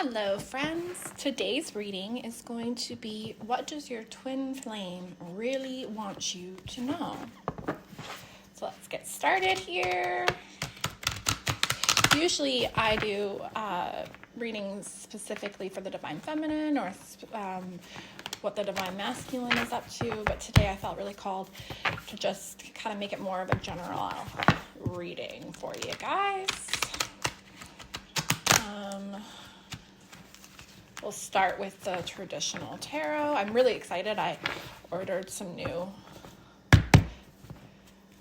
Hello friends, today's reading is going to be what does your twin flame really want you to know? So let's get started here. Usually I do readings specifically for the Divine Feminine or what the Divine Masculine is up to, but today I felt really called to just kind of make it more of a general reading for you guys. We'll start with the traditional tarot. I'm really excited. I ordered some new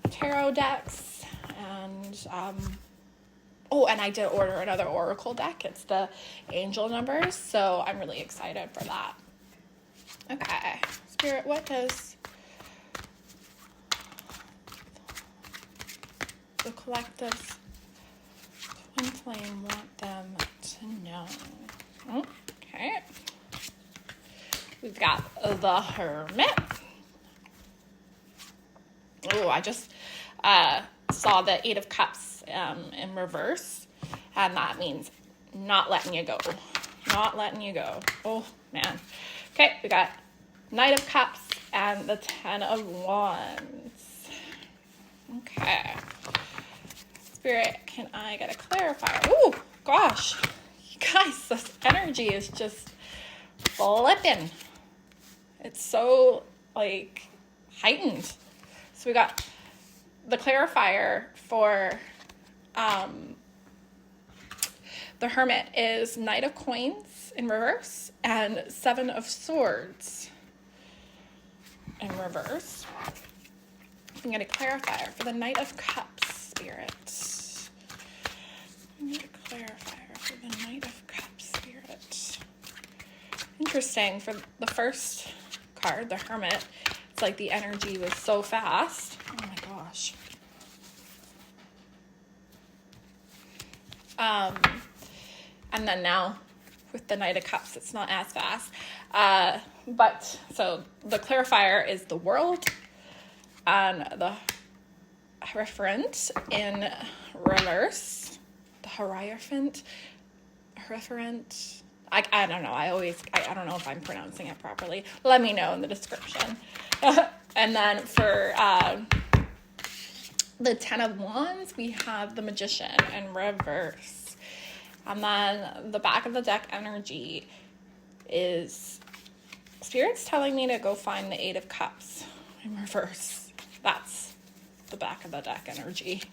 tarot decks, and and I did order another oracle deck. It's the angel numbers, so I'm really excited for that. Okay, Spirit, what does the collective twin flame want them to know? Okay, we've got the Hermit. Oh, I just saw the Eight of Cups in reverse, and that means not letting you go. Not letting you go. Oh, man. Okay, we got Knight of Cups and the Ten of Wands. Okay. Spirit, can I get a clarifier? Oh, gosh. Guys, this energy is just flipping. It's so, heightened. So we got the clarifier for the Hermit is Knight of Coins in reverse and Seven of Swords in reverse. I'm going to clarify for the Knight of Cups, Spirit. I'm going to clarify for the Knight of Cups, Spirit. Interesting. For the first card, the Hermit, it's like the energy was so fast. Oh my gosh. And then now with the Knight of Cups, it's not as fast. But so the clarifier is the World and the Hierophant in reverse. The Hierophant. I don't know. I don't know if I'm pronouncing it properly. Let me know in the description. And then for the Ten of Wands, we have the Magician in reverse. And then the back of the deck energy is Spirit's telling me to go find the Eight of Cups in reverse. That's the back of the deck energy.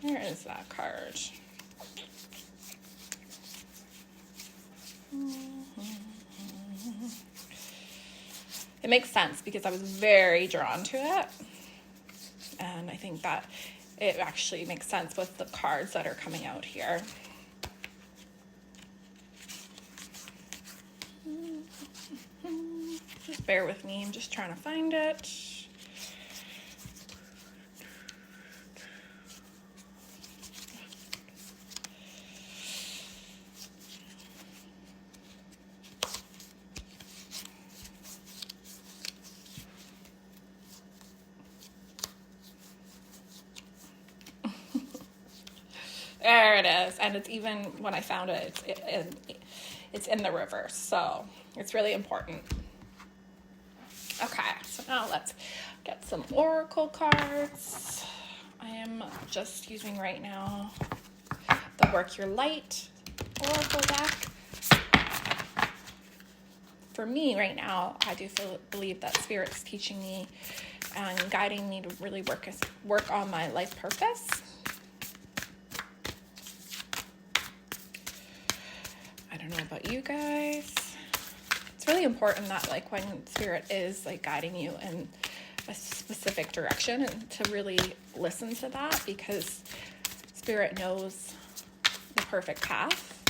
Where is that card? It makes sense because I was very drawn to it, and I think that it actually makes sense with the cards that are coming out here. Just bear with me, I'm just trying to find it. There it is, and it's even when I found it, it's in the reverse, so it's really important. Okay, so now let's get some oracle cards. I am just using right now the Work Your Light oracle deck. For me right now, I do believe that Spirit's teaching me and guiding me to really work on my life purpose. I don't know about you guys. It's really important that when Spirit is guiding you in a specific direction, and to really listen to that, because Spirit knows the perfect path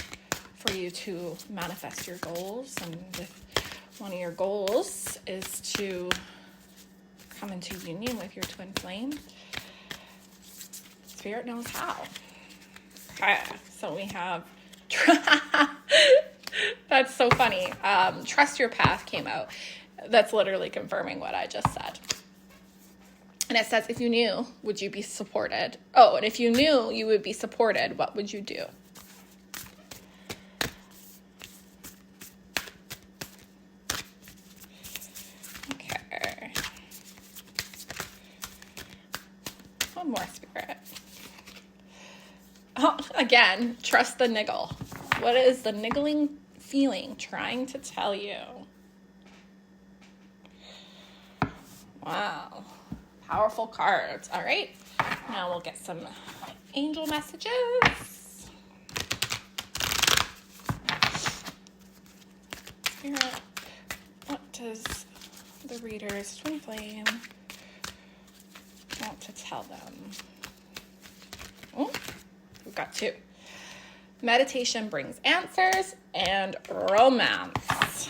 for you to manifest your goals. And if one of your goals is to come into union with your twin flame, Spirit knows how. Okay, so we have that's so funny. Trust Your Path came out. That's literally confirming what I just said. And it says, if you knew, would you be supported? Oh, and if you knew you would be supported, what would you do? Again, trust the niggle. What is the niggling feeling trying to tell you? Wow. Powerful cards. All right. Now we'll get some angel messages. Spirit, what does the reader's twin flame want to tell them? Oh, we've got two. Meditation brings answers and romance.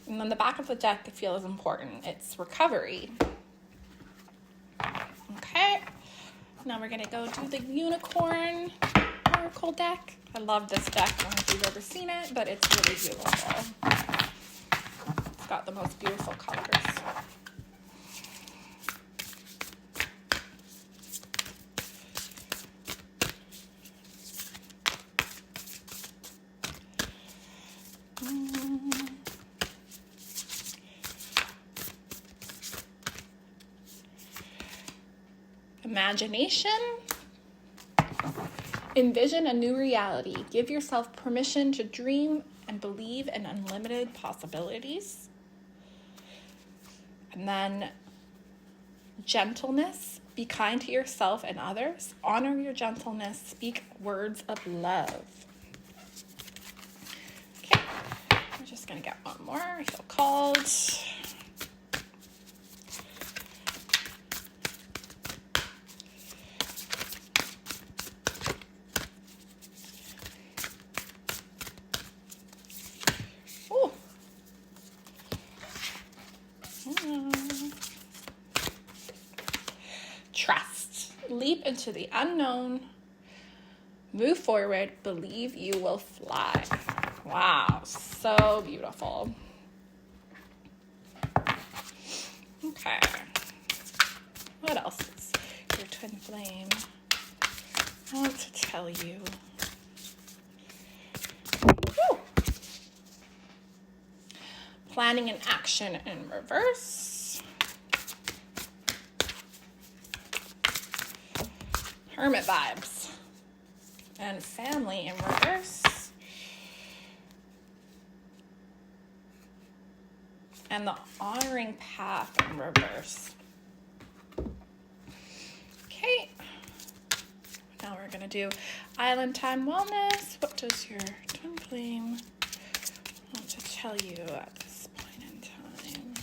And then the back of the deck I feel is important. It's recovery. Okay. Now we're going to go do the unicorn oracle deck. I love this deck. I don't know if you've ever seen it, but it's really beautiful. It's got the most beautiful colors. Imagination. Envision a new reality. Give yourself permission to dream and believe in unlimited possibilities. And then gentleness. Be kind to yourself and others. Honor your gentleness. Speak words of love. Okay, we're just going to get one more. I feel called. Trust. Leap into the unknown. Move forward. Believe you will fly. Wow, so beautiful. Okay. What else is your twin flame want to tell you? Woo. Planning and action in reverse. Hermit vibes. And family in reverse. And the honoring path in reverse. Okay. Now we're going to do Island Time Wellness. What does your twin flame want to tell you at this point in time?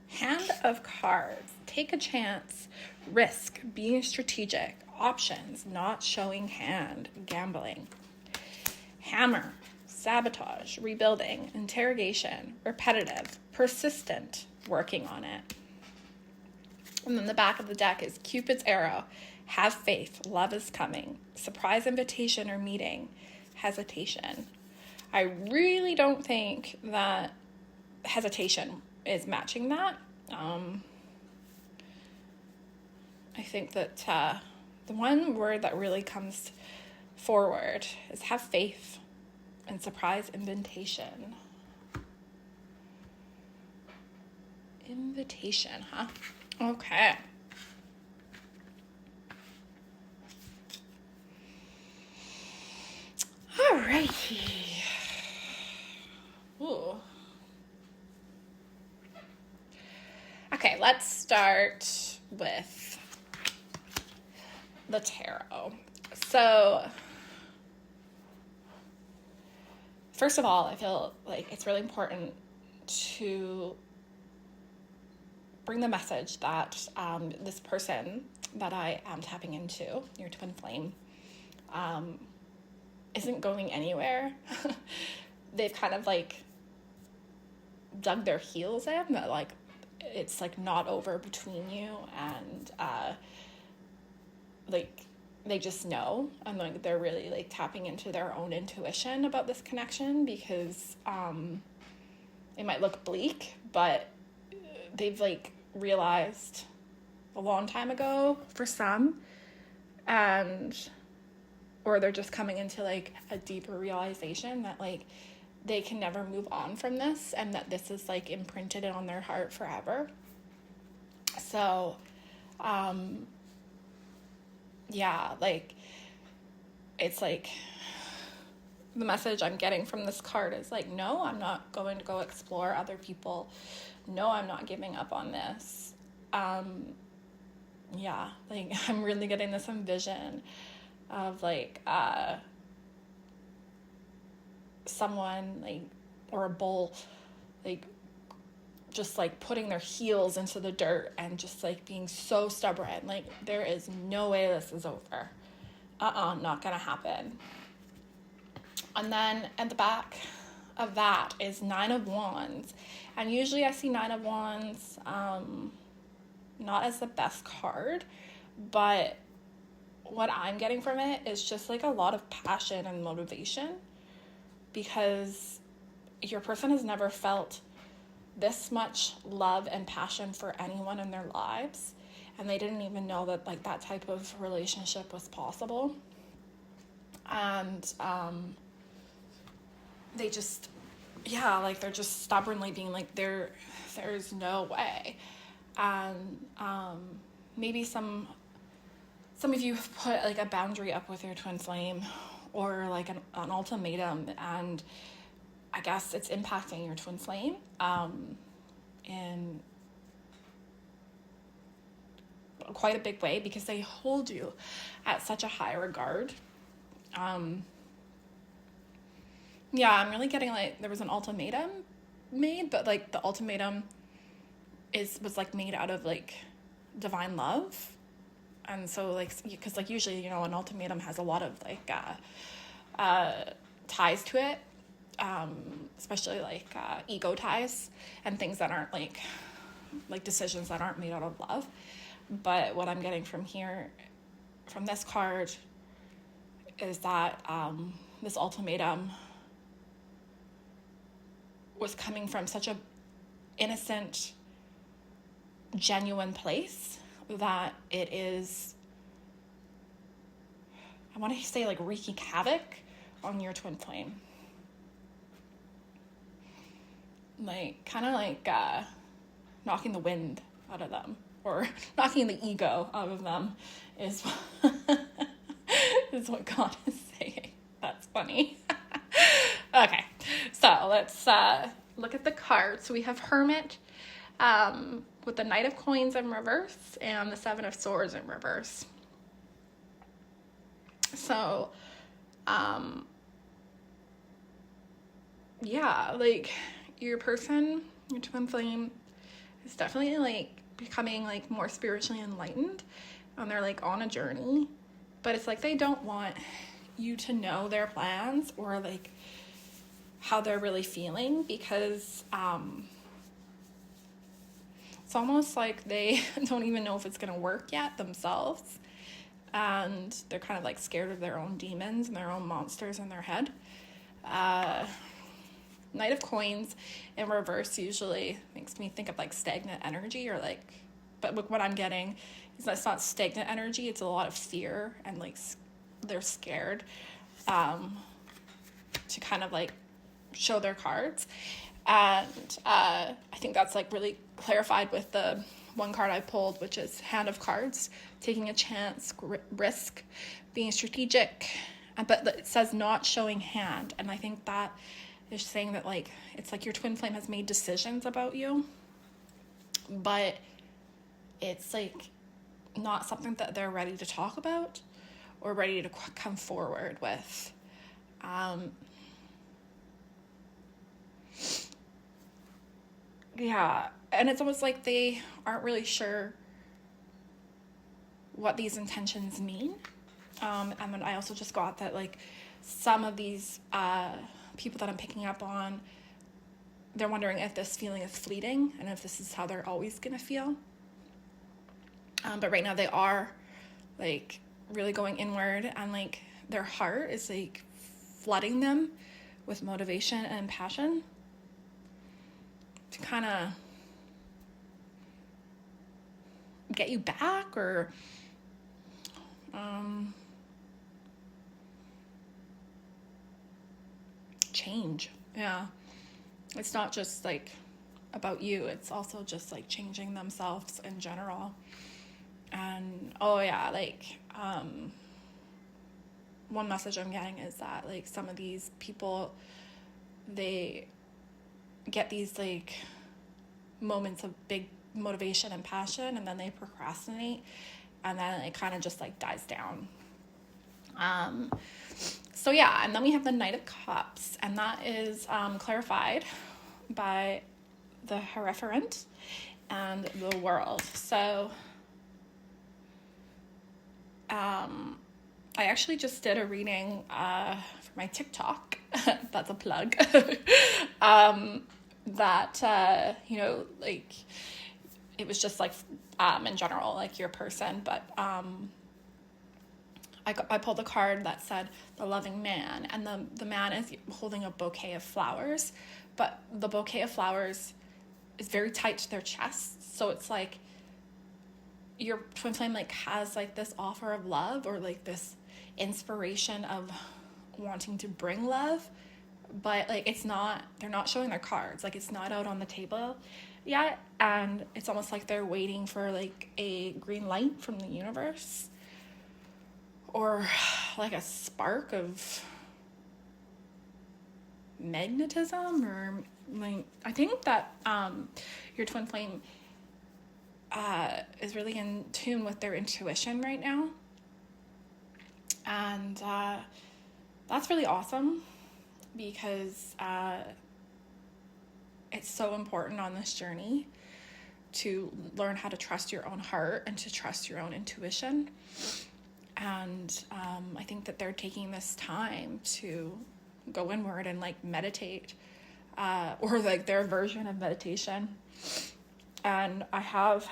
Hand of cards. Take a chance. Risk. Being strategic. Options. Not showing hand. Gambling. Hammer. Sabotage. Rebuilding. Interrogation. Repetitive. Persistent. Working on it. And then the back of the deck is Cupid's arrow. Have faith. Love is coming. Surprise invitation or meeting. Hesitation. I really don't think that hesitation is matching that. I think that the one word that really comes forward is have faith and surprise invitation. Invitation, huh? Okay. All righty. Ooh. Okay, let's start with the tarot. So, first of all, I feel like it's really important to bring the message that this person that I am tapping into, your twin flame, isn't going anywhere. They've kind of like dug their heels in, but like it's like not over between you, and like they just know, and like they're really like tapping into their own intuition about this connection, because it might look bleak, but they've like realized a long time ago for some, and or they're just coming into like a deeper realization that like they can never move on from this, and that this is like imprinted on their heart forever. So yeah, like it's like the message I'm getting from this card is like, no, I'm not going to go explore other people. No, I'm not giving up on this. Yeah, like I'm really getting this vision of like someone like, or a bull, like just like putting their heels into the dirt and just like being so stubborn. Like there is no way this is over. Not gonna happen. And then at the back of that is 9 of Wands. And usually I see 9 of Wands not as the best card, but what I'm getting from it is just like a lot of passion and motivation, because your person has never felt this much love and passion for anyone in their lives, and they didn't even know that like that type of relationship was possible. And they just, yeah, like they're just stubbornly being like, there's no way. And maybe some of you have put like a boundary up with your twin flame, or like an ultimatum, and I guess it's impacting your twin flame in quite a big way, because they hold you at such a high regard. Yeah, I'm really getting like there was an ultimatum made, but like the ultimatum was like made out of like divine love. And so like, because like usually, you know, an ultimatum has a lot of like ties to it, especially like ego ties and things that aren't like decisions that aren't made out of love. But what I'm getting from here, from this card, is that this ultimatum was coming from such a innocent, genuine place that it is, I want to say like wreaking havoc on your twin flame. Like kind of like knocking the wind out of them, or knocking the ego out of them is is what God is saying. That's funny. Okay, so let's look at the cards. So we have Hermit with the Knight of Coins in reverse and the 7 of Swords in reverse. So, yeah, like your person, your twin flame is definitely like becoming like more spiritually enlightened, and they're like on a journey, but it's like they don't want you to know their plans or like how they're really feeling, because it's almost like they don't even know if it's going to work yet themselves, and they're kind of like scared of their own demons and their own monsters in their head. Knight of Coins in reverse usually makes me think of like stagnant energy, or like, but what I'm getting is that it's not stagnant energy, it's a lot of fear, and like they're scared to kind of like show their cards. And I think that's like really clarified with the one card I pulled, which is Hand of Cards, taking a chance, risk, being strategic, but it says not showing hand. And I think that is saying that like it's like your twin flame has made decisions about you, but it's like not something that they're ready to talk about or ready to come forward with. Yeah, and it's almost like they aren't really sure what these intentions mean. And then I also just got that like some of these people that I'm picking up on, they're wondering if this feeling is fleeting and if this is how they're always gonna feel. But right now they are like really going inward, and like their heart is like flooding them with motivation and passion to kind of get you back, or change. Yeah. It's not just like about you. It's also just like changing themselves in general. And one message I'm getting is that like some of these people, they get these like moments of big motivation and passion, and then they procrastinate, and then it kind of just like dies down. So yeah, and then we have the Knight of Cups, and that is clarified by the Hierophant and the World. So I actually just did a reading for my TikTok. That's a plug. That like it was just like in general, like your person, but I pulled a card that said the loving man, and the man is holding a bouquet of flowers, but the bouquet of flowers is very tight to their chest. So it's like your twin flame like has like this offer of love, or like this inspiration of wanting to bring love, but like they're not showing their cards, like it's not out on the table yet, and it's almost like they're waiting for like a green light from the universe, or like a spark of magnetism, or like I think that your twin flame is really in tune with their intuition right now, and that's really awesome, because it's so important on this journey to learn how to trust your own heart and to trust your own intuition. And I think that they're taking this time to go inward and like meditate, or like their version of meditation. And I have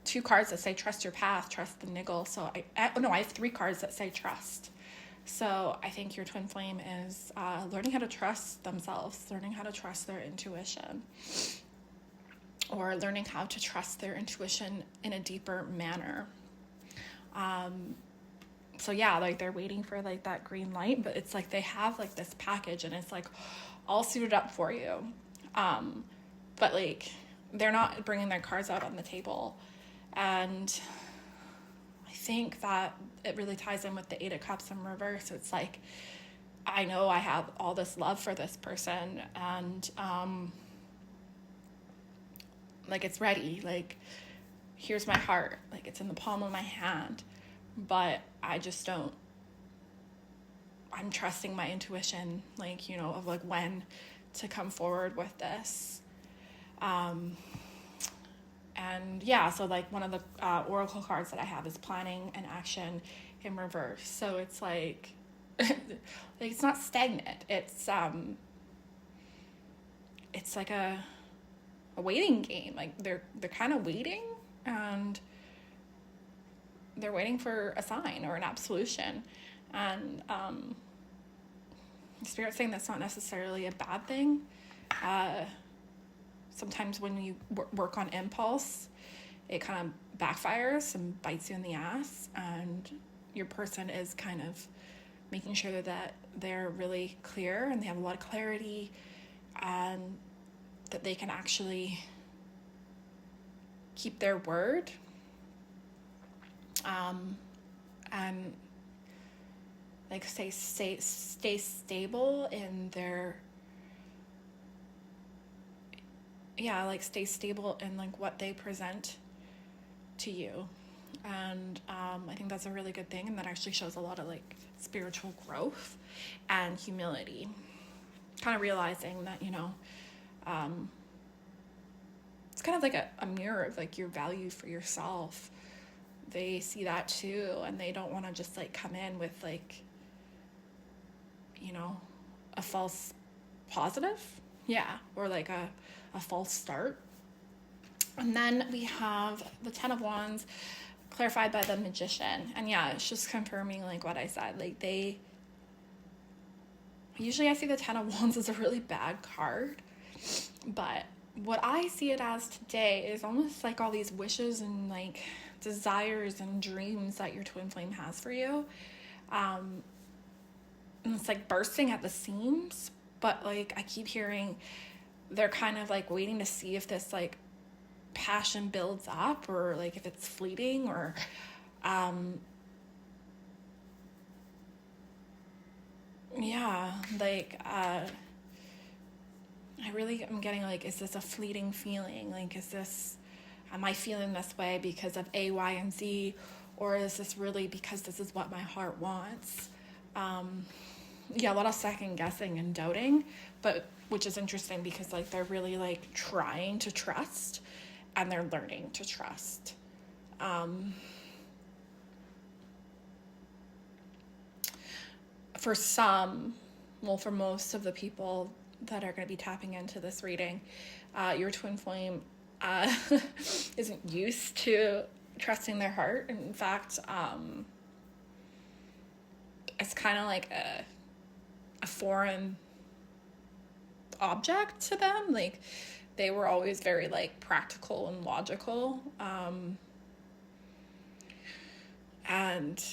2 cards that say trust your path, trust the niggle. So I have 3 cards that say trust. So I think your twin flame is learning how to trust themselves, learning how to trust their intuition, or learning how to trust their intuition in a deeper manner. So yeah, like they're waiting for like that green light, but it's like they have like this package and it's like all suited up for you. But like they're not bringing their cards out on the table. And I think that it really ties in with the 8 of Cups in reverse. It's like, I know I have all this love for this person, and like it's ready, like here's my heart, like it's in the palm of my hand, but I just don't, I'm trusting my intuition, like, you know, of like when to come forward with this. And yeah, so like one of the oracle cards that I have is planning and action in reverse. So it's like, like it's not stagnant. It's like a waiting game. Like they're kind of waiting, and they're waiting for a sign or an absolution. And Spirit's saying that's not necessarily a bad thing. Sometimes when you work on impulse, it kind of backfires and bites you in the ass, and your person is kind of making sure that they're really clear and they have a lot of clarity, and that they can actually keep their word, and like stay stable in their, like stay stable in like what they present to you. And I think that's a really good thing, and that actually shows a lot of like spiritual growth and humility, kind of realizing that, you know, it's kind of like a mirror of like your value for yourself. They see that too, and they don't want to just like come in with like, you know, a false positive, or like a false start. And then we have the 10 of Wands clarified by the Magician, and it's just confirming like what I said. Like usually I see the 10 of Wands as a really bad card, but what I see it as today is almost like all these wishes and like desires and dreams that your twin flame has for you. it's like bursting at the seams, but like I keep hearing they're kind of like waiting to see if this like passion builds up, or like if it's fleeting, or yeah, like I really am getting like, is this a fleeting feeling? Like, am I feeling this way because of A, Y, and Z? Or is this really because this is what my heart wants? Yeah, a lot of second guessing and doubting, but which is interesting because like they're really like trying to trust, and they're learning to trust. For some, well, for most of the people that are going to be tapping into this reading, your twin flame isn't used to trusting their heart. In fact, it's kind of like a foreign object to them. Like, they were always very like practical and logical, and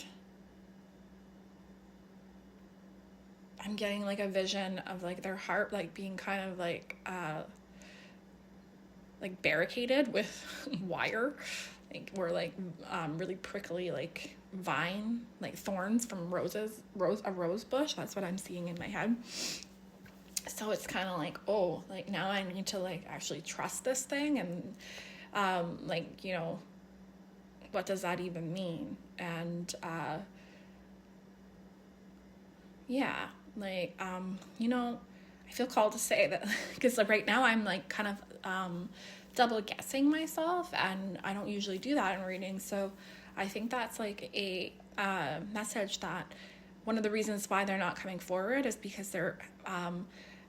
I'm getting like a vision of like their heart like being kind of like barricaded with wire, like, or like really prickly like vine, like thorns from a rose bush. That's what I'm seeing in my head. So it's kind of like, oh, like now I need to like actually trust this thing, and like, you know, what does that even mean? And yeah, like, you know, I feel called to say that because like right now I'm like kind of double guessing myself, and I don't usually do that in readings. So I think that's like a message that one of the reasons why they're not coming forward is because they're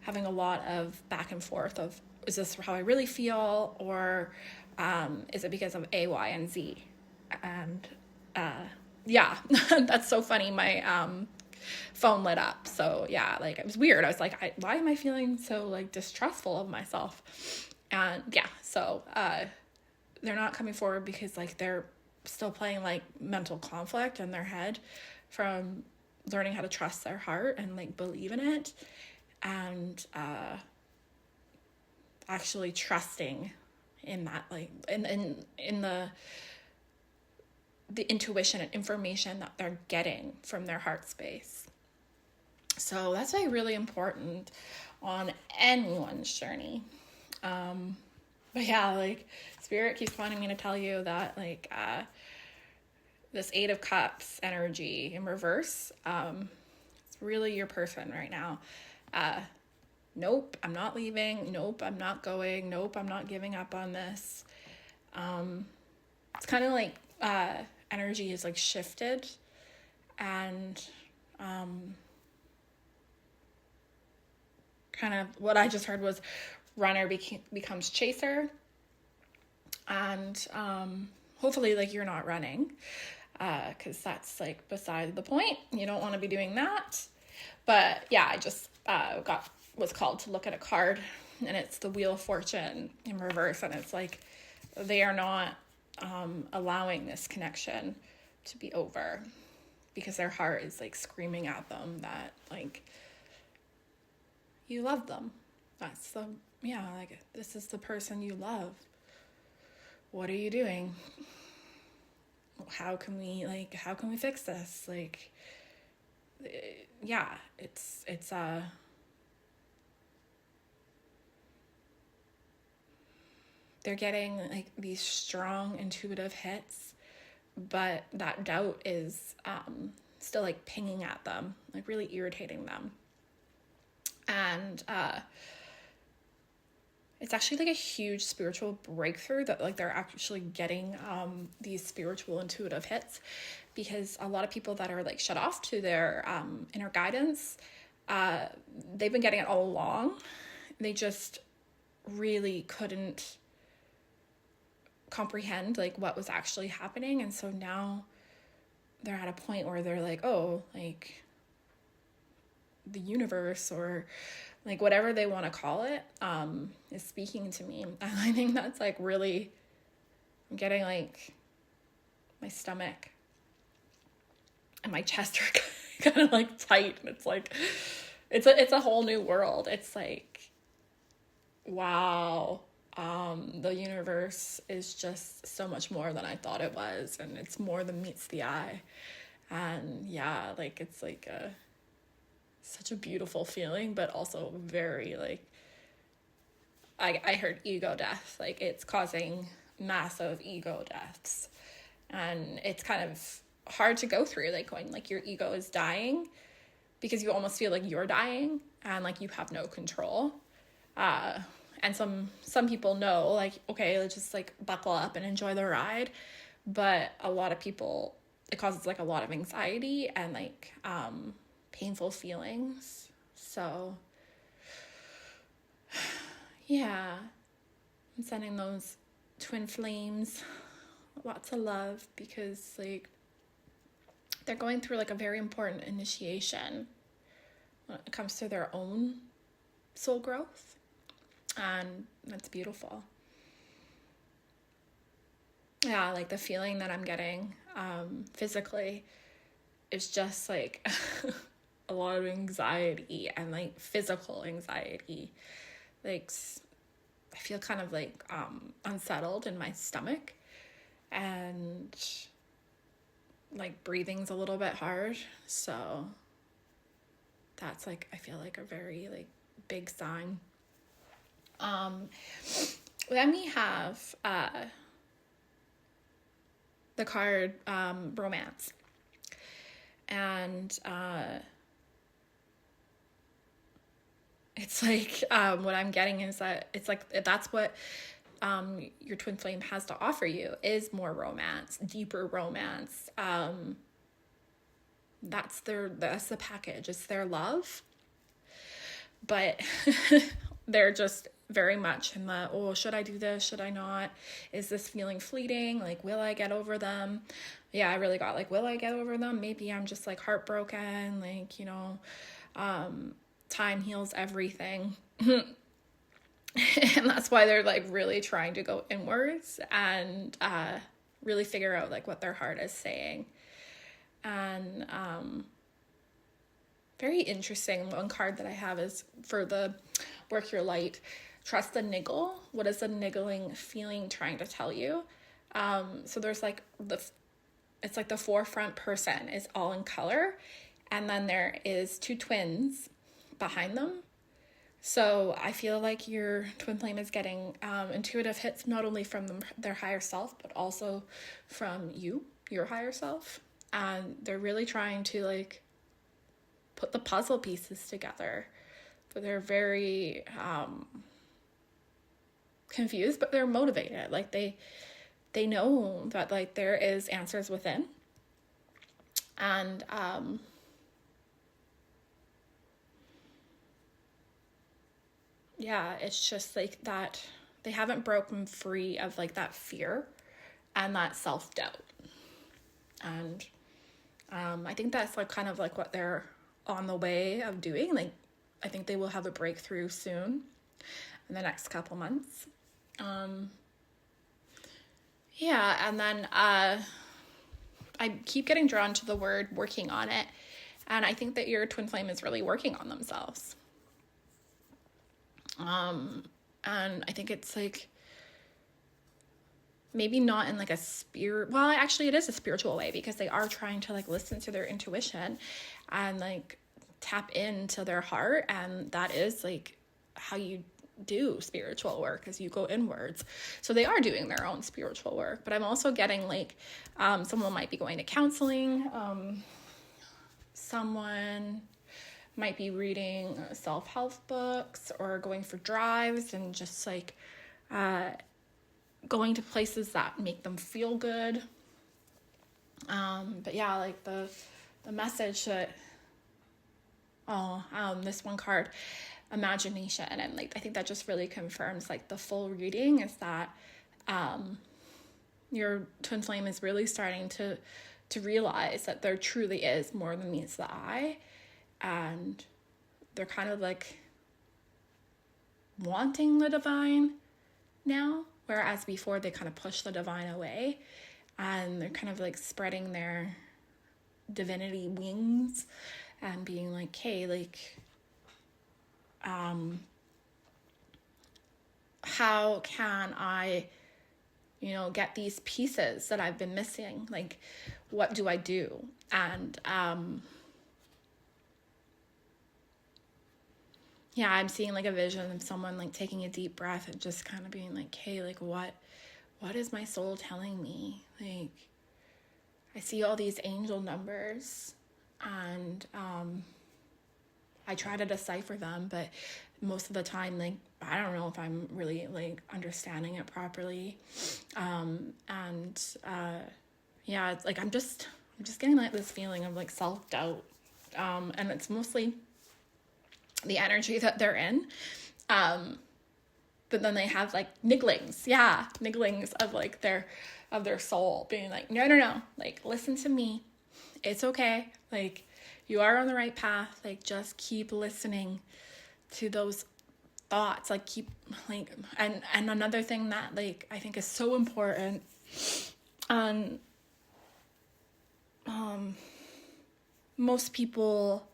having a lot of back and forth of, is this how I really feel, or is it because of A, Y, and Z? And yeah, that's so funny. My phone lit up. So yeah, like it was weird. I was like, why am I feeling so like distrustful of myself? And yeah, so they're not coming forward because like they're still playing like mental conflict in their head from learning how to trust their heart and like believe in it, and actually trusting in that, like in the intuition and information that they're getting from their heart space. So that's like really important on anyone's journey. But yeah, like Spirit keeps wanting me to tell you that like this Eight of Cups energy in reverse, it's really your person right now. Nope, I'm not leaving. Nope, I'm not going. Nope, I'm not giving up on this. It's kind of like energy is like shifted, and kind of what I just heard was runner becomes chaser, and hopefully like you're not running, because that's like beside the point. You don't want to be doing that. But yeah, I just was called to look at a card, and it's the Wheel of Fortune in reverse, and it's like they are not allowing this connection to be over because their heart is like screaming at them that like you love them. That's the, yeah, like this is the person you love. What are you doing? How can we fix this? Like, yeah, it's they're getting like these strong intuitive hits, but that doubt is still like pinging at them, like really irritating them. And it's actually like a huge spiritual breakthrough that like they're actually getting these spiritual intuitive hits, because a lot of people that are like shut off to their inner guidance, they've been getting it all along. They just really couldn't comprehend like what was actually happening, and so now they're at a point where they're like, oh, like the universe, or like whatever they want to call it, is speaking to me. And I think that's like really, I'm getting like my stomach and my chest are kind of like tight, and it's like it's a whole new world. It's like, wow, the universe is just so much more than I thought it was, and it's more than meets the eye. And yeah, like it's like such a beautiful feeling, but also very like, I heard ego death, like it's causing massive ego deaths, and it's kind of hard to go through, like going like your ego is dying because you almost feel like you're dying and like you have no control. And some people know, like, okay, let's just like buckle up and enjoy the ride. But a lot of people, it causes like a lot of anxiety and like painful feelings. So yeah, I'm sending those twin flames lots of love, because like they're going through like a very important initiation when it comes to their own soul growth, and that's beautiful. Yeah, like the feeling that I'm getting physically is just like a lot of anxiety, and like physical anxiety. Like I feel kind of like unsettled in my stomach, and like breathing's a little bit hard. So that's like, I feel like a very like big sign. Then we have the card romance, and it's like what I'm getting is that it's like that's what your twin flame has to offer you, is more romance, deeper romance. That's the package. It's their love, but they're just very much in the, oh, should I do this? Should I not? Is this feeling fleeting? Like, will I get over them? Yeah, I really got like, will I get over them? Maybe I'm just like heartbroken. Like, you know, time heals everything. And that's why they're like really trying to go inwards and really figure out like what their heart is saying. And very interesting, one card that I have is for the work your light. Trust the niggle. What is the niggling feeling trying to tell you? So there's like it's like the forefront person is all in color, and then there is two twins behind them. So I feel like your twin flame is getting intuitive hits, not only from their higher self, but also from you, your higher self. And they're really trying to like put the puzzle pieces together. But they're very confused, but they're motivated. Like they know that like there is answers within. And yeah, it's just like that they haven't broken free of like that fear and that self-doubt. And I think that's like kind of like what they're on the way of doing. Like I think they will have a breakthrough soon in the next couple months. Yeah, and then I keep getting drawn to the word working on it. And I think that your twin flame is really working on themselves. And I think it's like maybe not in like a well, actually it is a spiritual way, because they are trying to like listen to their intuition and like tap into their heart. And that is like how you do spiritual work, as you go inwards. So they are doing their own spiritual work. But I'm also getting like someone might be going to counseling, someone might be reading self-help books or going for drives and just like going to places that make them feel good. But yeah, like the message that this one card, imagination, and like I think that just really confirms like the full reading is that your twin flame is really starting to realize that there truly is more than meets the eye, and they're kind of like wanting the divine now, whereas before they kind of pushed the divine away, and they're kind of like spreading their divinity wings and being like, hey, like, how can I, get these pieces that I've been missing? Like, what do I do? And, yeah, I'm seeing like a vision of someone like taking a deep breath and just kind of being like, hey, like, what is my soul telling me? Like, I see all these angel numbers, and I try to decipher them, but most of the time, like, I don't know if I'm really like understanding it properly. Yeah, it's like I'm just getting like this feeling of like self-doubt, and it's mostly the energy that they're in, but then they have like nigglings of like their soul being like, no, like, listen to me, it's okay, like, you are on the right path, like, just keep listening to those thoughts, like, keep like, and another thing that like I think is so important, most people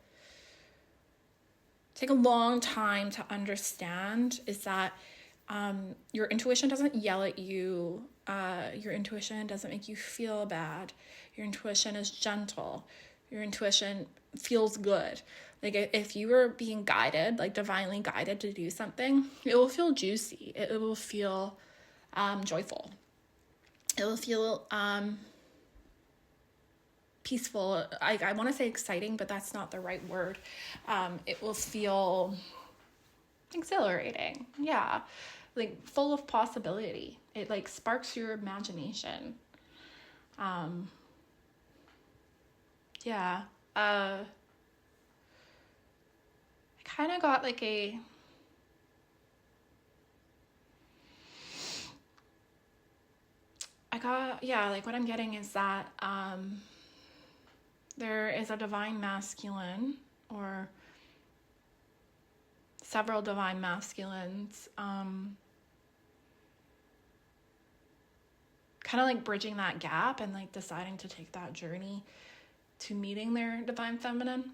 take a long time to understand is that your intuition doesn't yell at you. Your intuition doesn't make you feel bad. Your intuition is gentle. Your intuition feels good. Like, if you were being guided, like divinely guided to do something, it will feel juicy. It will feel joyful. It will feel peaceful. I want to say exciting, but that's not the right word. It will feel exhilarating. Yeah. Like, full of possibility. It like sparks your imagination. Yeah. I kind of got like like what I'm getting is that there is a divine masculine, or several divine masculines, kind of like bridging that gap and like deciding to take that journey to meeting their divine feminine.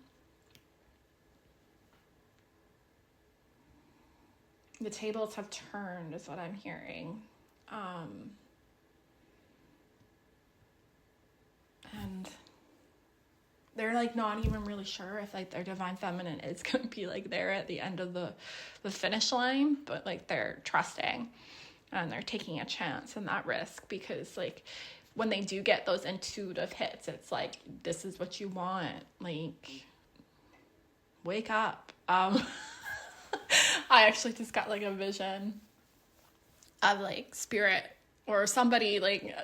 The tables have turned is what I'm hearing. And they're like not even really sure if like their divine feminine is going to be like there at the end of the finish line, but like they're trusting and they're taking a chance and that risk, because like when they do get those intuitive hits, it's like, this is what you want, like, wake up. I actually just got like a vision of like spirit or somebody like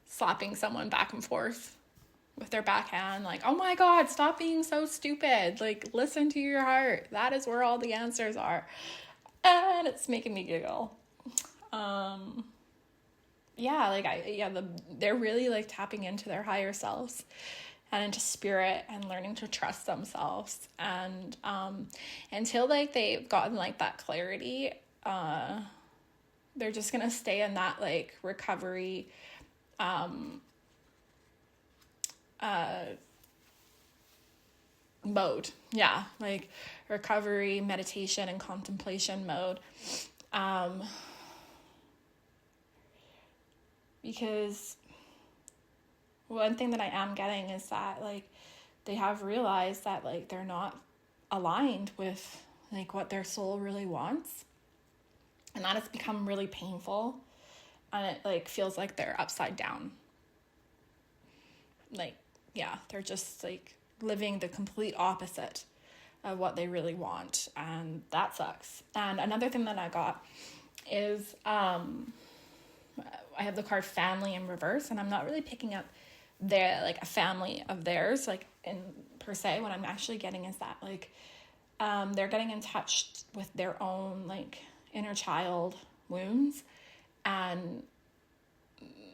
slapping someone back and forth with their backhand, like, oh my God, stop being so stupid, like, listen to your heart, that is where all the answers are. And it's making me giggle. They're really like tapping into their higher selves and into spirit and learning to trust themselves, and until like they've gotten like that clarity, they're just gonna stay in that like recovery mode. Yeah, like recovery, meditation, and contemplation mode. Because one thing that I am getting is that like they have realized that like they're not aligned with like what their soul really wants, and that has become really painful, and it like feels like they're upside down. Like, yeah, they're just like living the complete opposite of what they really want, and that sucks. And another thing that I got is I have the card family in reverse, and I'm not really picking up their like a family of theirs like in per se. What I'm actually getting is that like they're getting in touch with their own like inner child wounds, and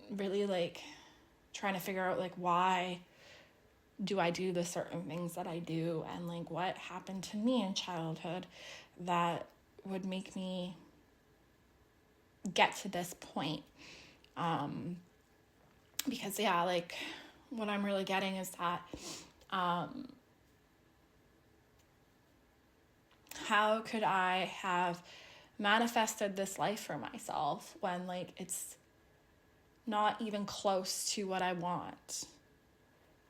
really like trying to figure out like, why do I do the certain things that I do, and like what happened to me in childhood that would make me get to this point. Because yeah, like what I'm really getting is that, how could I have manifested this life for myself when like it's not even close to what I want?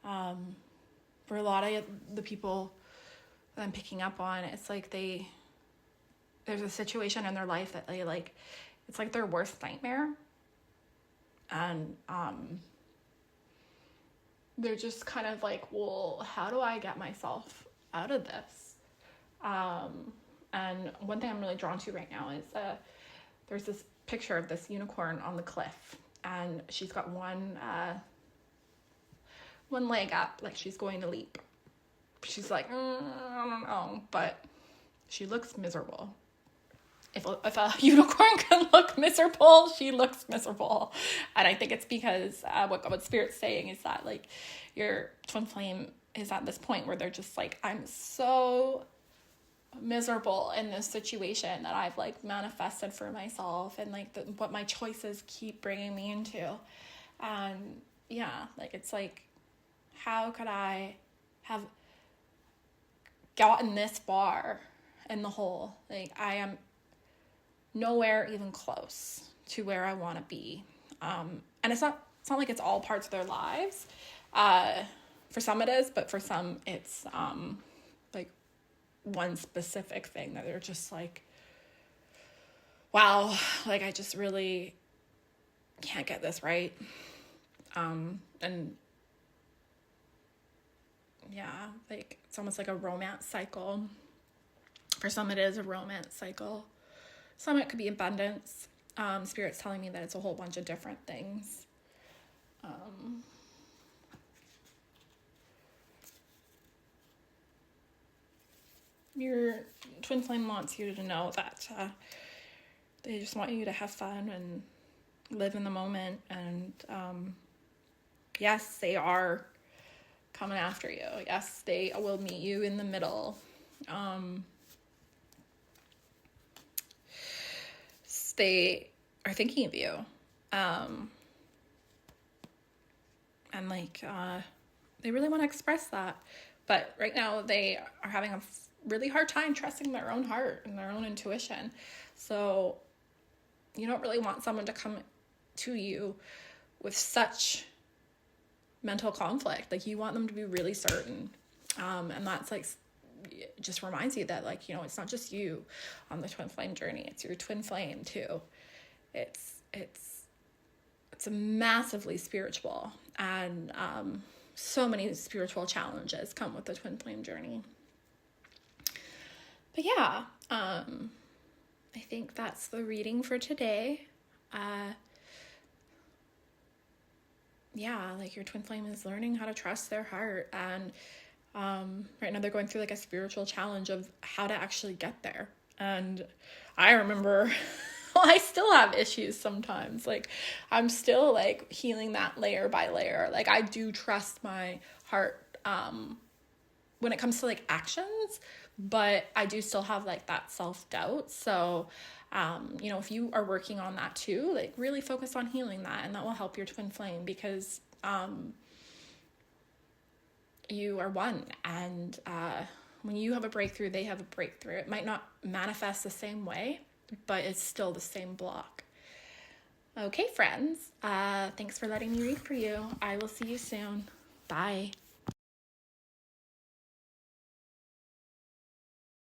For a lot of the people that I'm picking up on, it's like there's a situation in their life that they like, it's like their worst nightmare. And they're just kind of like, well, how do I get myself out of this? And one thing I'm really drawn to right now is there's this picture of this unicorn on the cliff, and she's got one leg up, like she's going to leap. She's like, I don't know, but she looks miserable. If a unicorn can look miserable, she looks miserable. And I think it's because what Spirit's saying is that like your twin flame is at this point where they're just like, I'm so miserable in this situation that I've like manifested for myself, and like what my choices keep bringing me into. And yeah, like it's like, how could I have gotten this far in the hole? Like I am nowhere even close to where I want to be. And it's not like it's all parts of their lives. For some it is, but for some it's like one specific thing that they're just like, wow, like I just really can't get this right. And yeah, like it's almost like a romance cycle. For some it is a romance cycle. Some it could be abundance. Spirit's telling me that it's a whole bunch of different things. Your twin flame wants you to know that they just want you to have fun and live in the moment. And yes, they are coming after you. Yes, they will meet you in the middle. They are thinking of you. And like, they really want to express that. But right now they are having a really hard time trusting their own heart and their own intuition. So you don't really want someone to come to you with such mental conflict. Like you want them to be really certain. And that's like, it just reminds you that like, you know, it's not just you on the twin flame journey. It's your twin flame too. It's a massively spiritual, and so many spiritual challenges come with the twin flame journey. But yeah, I think that's the reading for today. Yeah, like your twin flame is learning how to trust their heart, and right now they're going through like a spiritual challenge of how to actually get there. And I remember I still have issues sometimes. Like I'm still like healing that layer by layer. Like I do trust my heart when it comes to like actions, but I do still have like that self-doubt. So you know, if you are working on that too, like really focus on healing that, and that will help your twin flame, because you are one, and when you have a breakthrough, they have a breakthrough. It might not manifest the same way, but it's still the same block. Okay, friends, thanks for letting me read for you. I will see you soon. Bye.